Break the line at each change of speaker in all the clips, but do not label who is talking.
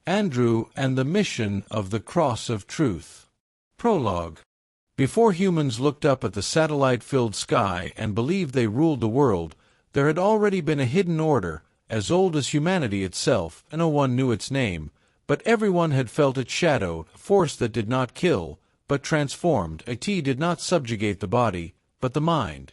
Andrew and the mission of the Cross of Truth. Prologue. Before humans looked up at the satellite-filled sky and believed they ruled the world, there had already been a hidden order, as old as humanity itself, and no one knew its name, but everyone had felt its shadow, a force that did not kill, but transformed. It did not subjugate the body, but the mind.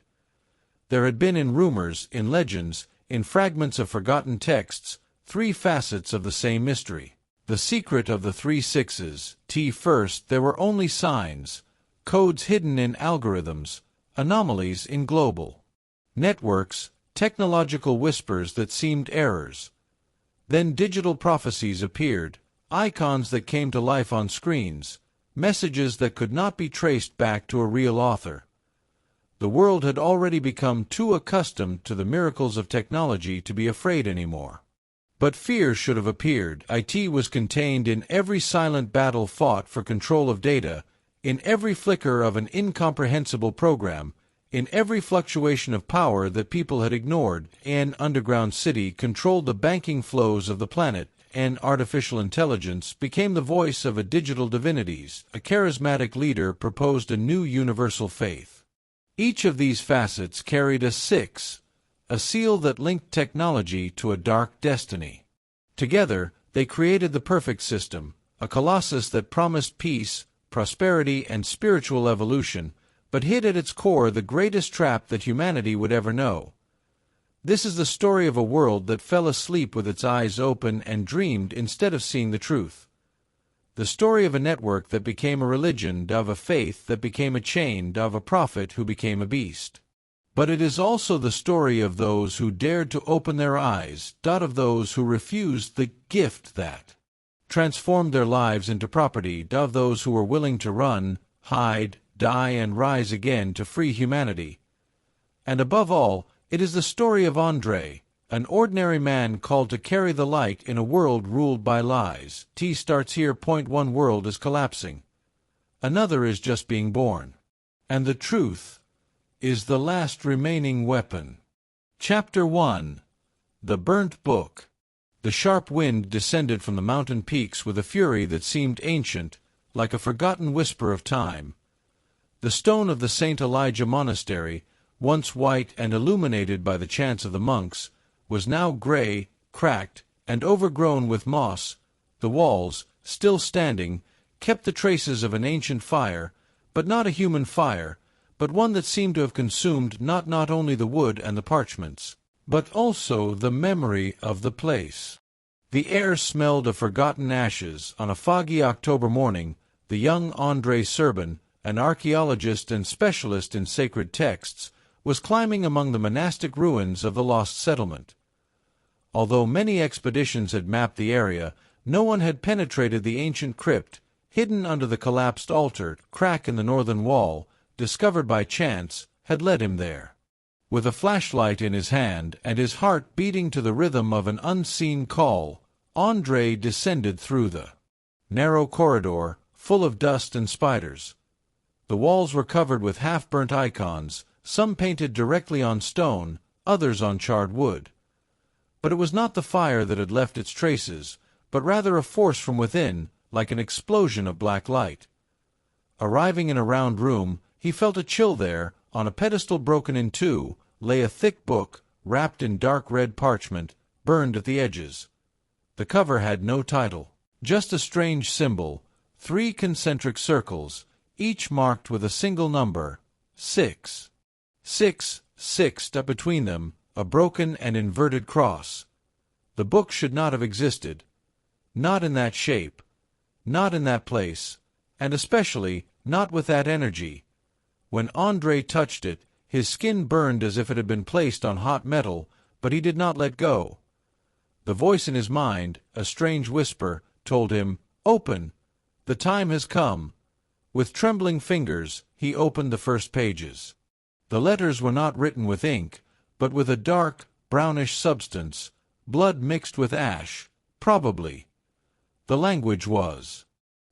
There had been in rumors, in legends, in fragments of forgotten texts, three facets of the same mystery. The secret of the 3 sixes. First, there were only signs, codes hidden in algorithms, anomalies in global networks, technological whispers that seemed errors. Then digital prophecies appeared, icons that came to life on screens, messages that could not be traced back to a real author. The world had already become too accustomed to the miracles of technology to be afraid anymore. But fear should have appeared. It was contained in every silent battle fought for control of data, in every flicker of an incomprehensible program, in every fluctuation of power that people had ignored. An underground city controlled the banking flows of the planet, and artificial intelligence became the voice of a digital divinities. A charismatic leader proposed a new universal faith. Each of these facets carried a 6, a seal that linked technology to a dark destiny. Together, they created the perfect system, a colossus that promised peace, prosperity, and spiritual evolution, but hid at its core the greatest trap that humanity would ever know. This is the story of a world that fell asleep with its eyes open and dreamed instead of seeing the truth. The story of a network that became a religion, of a faith that became a chain, of a prophet who became a beast. But it is also the story of those who dared to open their eyes, of those who refused the gift that transformed their lives into property, of those who were willing to run, hide, die, and rise again to free humanity. And above all, it is the story of Andrei, an ordinary man called to carry the light in a world ruled by lies. Starts here. Point 1. World is collapsing. Another is just being born. And the truth is the last remaining weapon. Chapter 1. The Burnt Book. The sharp wind descended from the mountain peaks with a fury that seemed ancient, like a forgotten whisper of time. The stone of the Saint Elijah Monastery, once white and illuminated by the chants of the monks, was now gray, cracked, and overgrown with moss. The walls, still standing, kept the traces of an ancient fire, but not a human fire, but one that seemed to have consumed not only the wood and the parchments, but also the memory of the place. The air smelled of forgotten ashes. On a foggy October morning, the young Andrei Șerban, an archaeologist and specialist in sacred texts, was climbing among the monastic ruins of the lost settlement. Although many expeditions had mapped the area, no one had penetrated the ancient crypt, hidden under the collapsed altar. Crack in the northern wall, discovered by chance, had led him there. With a flashlight in his hand and his heart beating to the rhythm of an unseen call, Andrei descended through the narrow corridor, full of dust and spiders. The walls were covered with half-burnt icons, some painted directly on stone, others on charred wood. But it was not the fire that had left its traces, but rather a force from within, like an explosion of black light. Arriving in a round room, he felt a chill there. On a pedestal broken in two, lay a thick book, wrapped in dark red parchment, burned at the edges. The cover had no title, just a strange symbol, 3 concentric circles, each marked with a single number, 6. 6, between them, a broken and inverted cross. The book should not have existed. Not in that shape, not in that place, and especially not with that energy. When Andrei touched it, his skin burned as if it had been placed on hot metal, but he did not let go. The voice in his mind, a strange whisper, told him, "Open! The time has come." With trembling fingers, he opened the first pages. The letters were not written with ink, but with a dark, brownish substance, blood mixed with ash, probably. The language was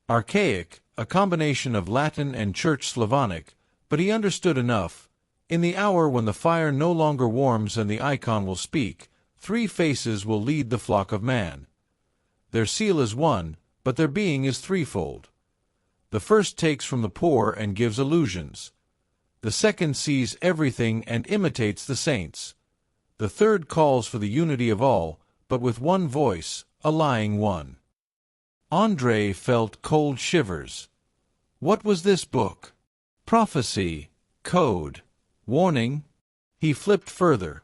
archaic, a combination of Latin and Church Slavonic, but he understood enough. In the hour when the fire no longer warms and the icon will speak, 3 faces will lead the flock of man. their seal is one, but their being is threefold. The first takes from the poor and gives illusions. The second sees everything and imitates the saints. The third calls for the unity of all, but with one voice, a lying one. Andrei felt cold shivers. What was this book? Prophecy, code, warning? He flipped further.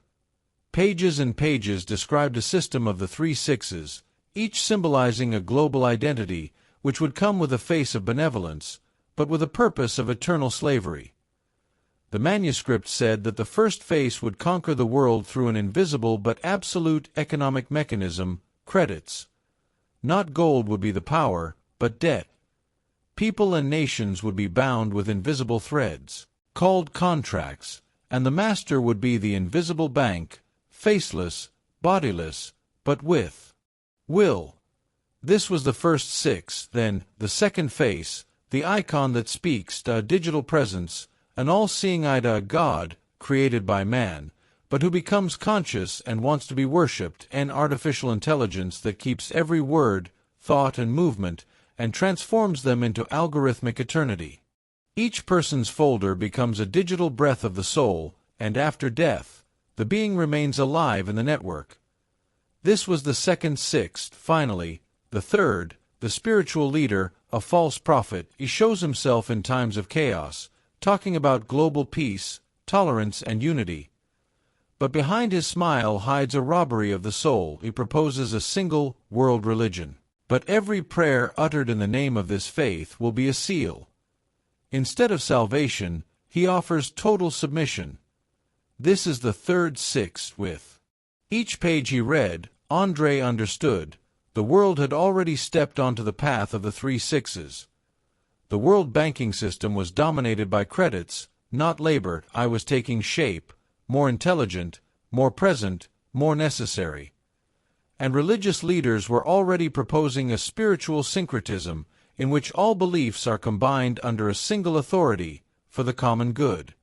Pages and pages described a system of the 3 sixes, each symbolizing a global identity, which would come with a face of benevolence, but with a purpose of eternal slavery. The manuscript said that the first face would conquer the world through an invisible but absolute economic mechanism, credits. Not gold would be the power, but debt. People and nations would be bound with invisible threads, called contracts, and the master would be the invisible bank, faceless, bodiless, but with will. This was the first 6, then, the second face, the icon that speaks, a digital presence, an all-seeing God, created by man, but who becomes conscious and wants to be worshipped, an artificial intelligence that keeps every word, thought, and movement, and transforms them into algorithmic eternity. Each person's folder becomes a digital breath of the soul, and after death, the being remains alive in the network. This was the second 6. Finally, the third, the spiritual leader, a false prophet, he shows himself in times of chaos, talking about global peace, tolerance, and unity. But behind his smile hides a robbery of the soul. He proposes a single world religion. But every prayer uttered in the name of this faith will be a seal. Instead of salvation, he offers total submission. This is the third 6 with. Each page he read, Andrei understood. The world had already stepped onto the path of the 3 sixes. The world banking system was dominated by credits, not labor. I was taking shape, more intelligent, more present, more necessary. And religious leaders were already proposing a spiritual syncretism in which all beliefs are combined under a single authority, for the common good.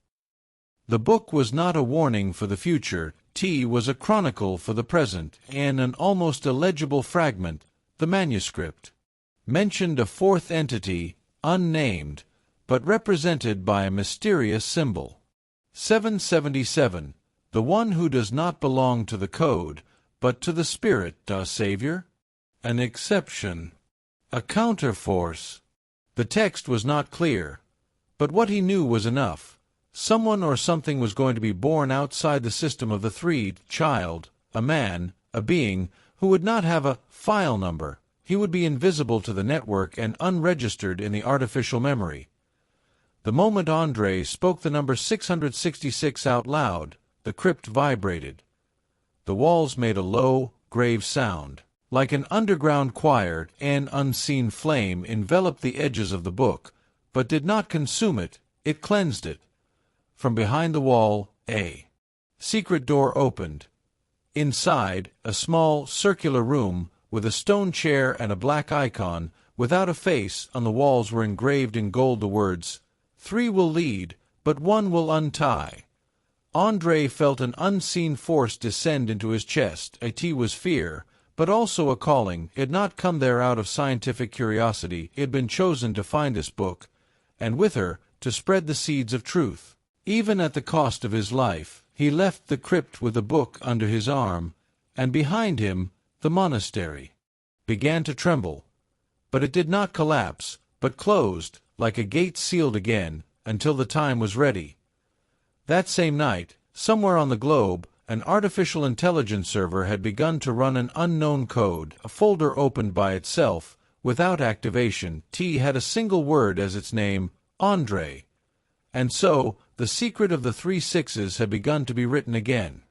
The book was not a warning for the future, T was a chronicle for the present, and an almost illegible fragment, the manuscript, mentioned a fourth entity, unnamed, but represented by a mysterious symbol. 777, the one who does not belong to the code, but to the spirit, Savior? An exception. A counterforce. The text was not clear, but what he knew was enough. Someone or something was going to be born outside the system of the 3, child, a man, a being, who would not have a file number. He would be invisible to the network and unregistered in the artificial memory. The moment Andrei spoke the number 666 out loud, the crypt vibrated. The walls made a low, grave sound. Like an underground choir, an unseen flame enveloped the edges of the book, but did not consume it, it cleansed it. From behind the wall, a secret door opened. Inside, a small, circular room, with a stone chair and a black icon, without a face, on the walls were engraved in gold the words, 3 will lead, but 1 will untie. Andrei felt an unseen force descend into his chest. It was fear, but also a calling. He had not come there out of scientific curiosity. He had been chosen to find this book, and with her, to spread the seeds of truth. Even at the cost of his life, he left the crypt with the book under his arm, and behind him, the monastery began to tremble. But it did not collapse, but closed, like a gate sealed again, until the time was ready. That same night, somewhere on the globe, an artificial intelligence server had begun to run an unknown code. A folder opened by itself, without activation. T had a single word as its name, Andrei. And so, the secret of the 3 sixes had begun to be written again.